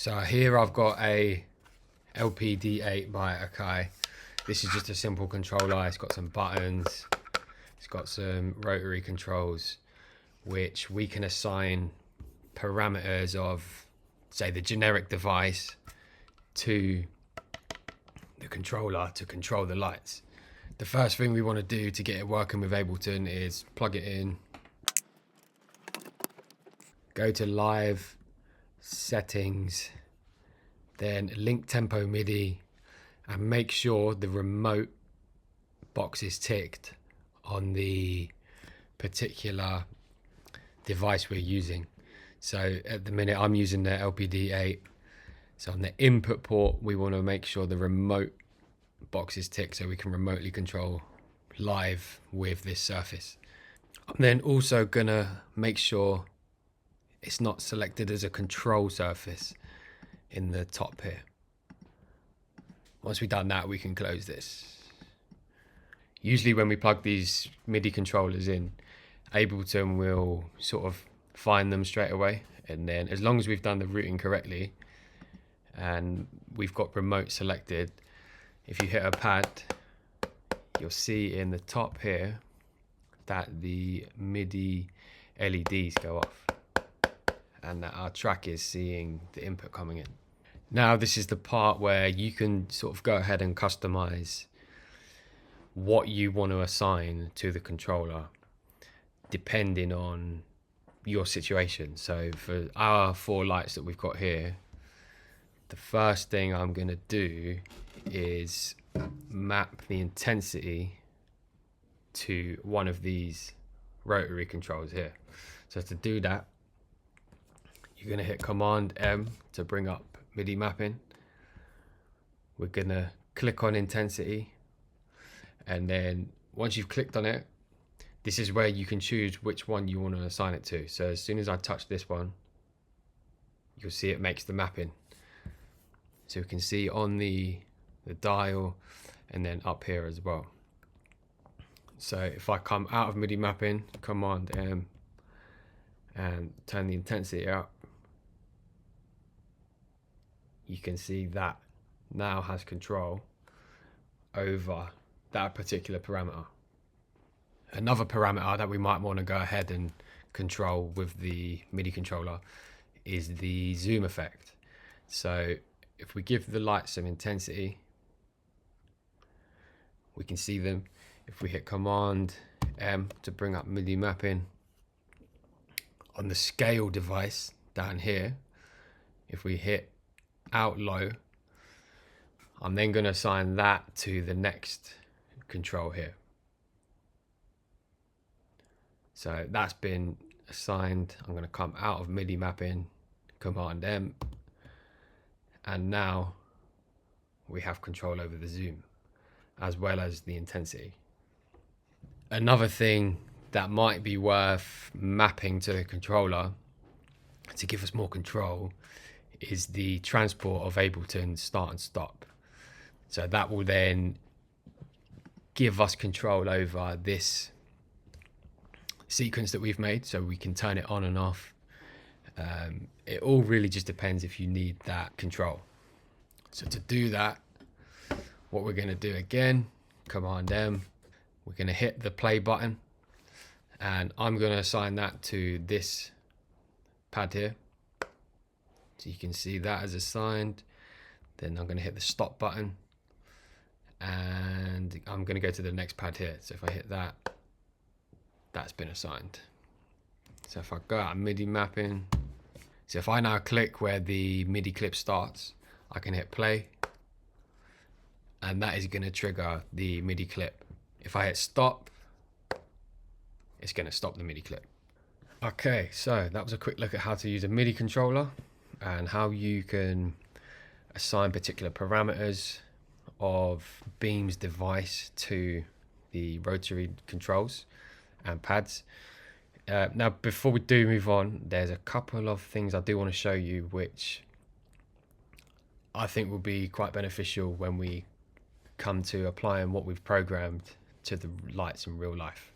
So here I've got a LPD8 by Akai. This is just a simple controller. It's got some buttons, it's got some rotary controls, which we can assign parameters of, say, the generic device to the controller to control the lights. The first thing we want to do to get it working with Ableton is plug it in, go to live settings, then link tempo MIDI, and make sure the remote box is ticked on the particular device we're using. So at the minute I'm using the LPD8, so on the input port we want to make sure the remote box is ticked so we can remotely control live with this surface. I'm then also gonna make sure it's not selected as a control surface in the top here. Once we've done that, we can close this. Usually when we plug these MIDI controllers in, Ableton will sort of find them straight away, and then as long as we've done the routing correctly and we've got remote selected, if you hit a pad, you'll see in the top here that the MIDI LEDs go off and that our track is seeing the input coming in. Now this is the part where you can sort of go ahead and customize what you want to assign to the controller depending on your situation. So for our 4 lights that we've got here, the first thing I'm going to do is map the intensity to one of these rotary controls here. So to do that, you're going to hit Command M to bring up MIDI mapping. We're going to click on intensity, and then once you've clicked on it, this is where you can choose which one you want to assign it to. So as soon as I touch this one, you'll see it makes the mapping. So you can see on the dial and then up here as well. So if I come out of MIDI mapping, Command M, and turn the intensity up, you can see that now has control over that particular parameter. Another parameter that we might want to go ahead and control with the MIDI controller is the zoom effect. So if we give the lights some intensity, we can see them. If we hit Command M to bring up MIDI mapping, on the scale device down here, if we hit out low, I'm then going to assign that to the next control here. So that's been assigned. I'm going to come out of MIDI mapping, Command M, and now we have control over the zoom as well as the intensity. Another thing that might be worth mapping to the controller to give us more control is the transport of Ableton start and stop. So that will then give us control over this sequence that we've made, so we can turn it on and off. It all really just depends if you need that control. So to do that, what we're going to do again, Command M, we're going to hit the play button, and I'm going to assign that to this pad here. So you can see that as assigned. Then I'm going to hit the stop button, and I'm going to go to the next pad here. So if I hit that, that's been assigned. So if I go out of MIDI mapping, so if I now click where the MIDI clip starts, I can hit play, and that is going to trigger the MIDI clip. If I hit stop, it's going to stop the MIDI clip. Okay, so that was a quick look at how to use a MIDI controller and how you can assign particular parameters of Beam's device to the rotary controls and pads. Now before we do move on, there's a couple of things I do want to show you which I think will be quite beneficial when we come to applying what we've programmed to the lights in real life.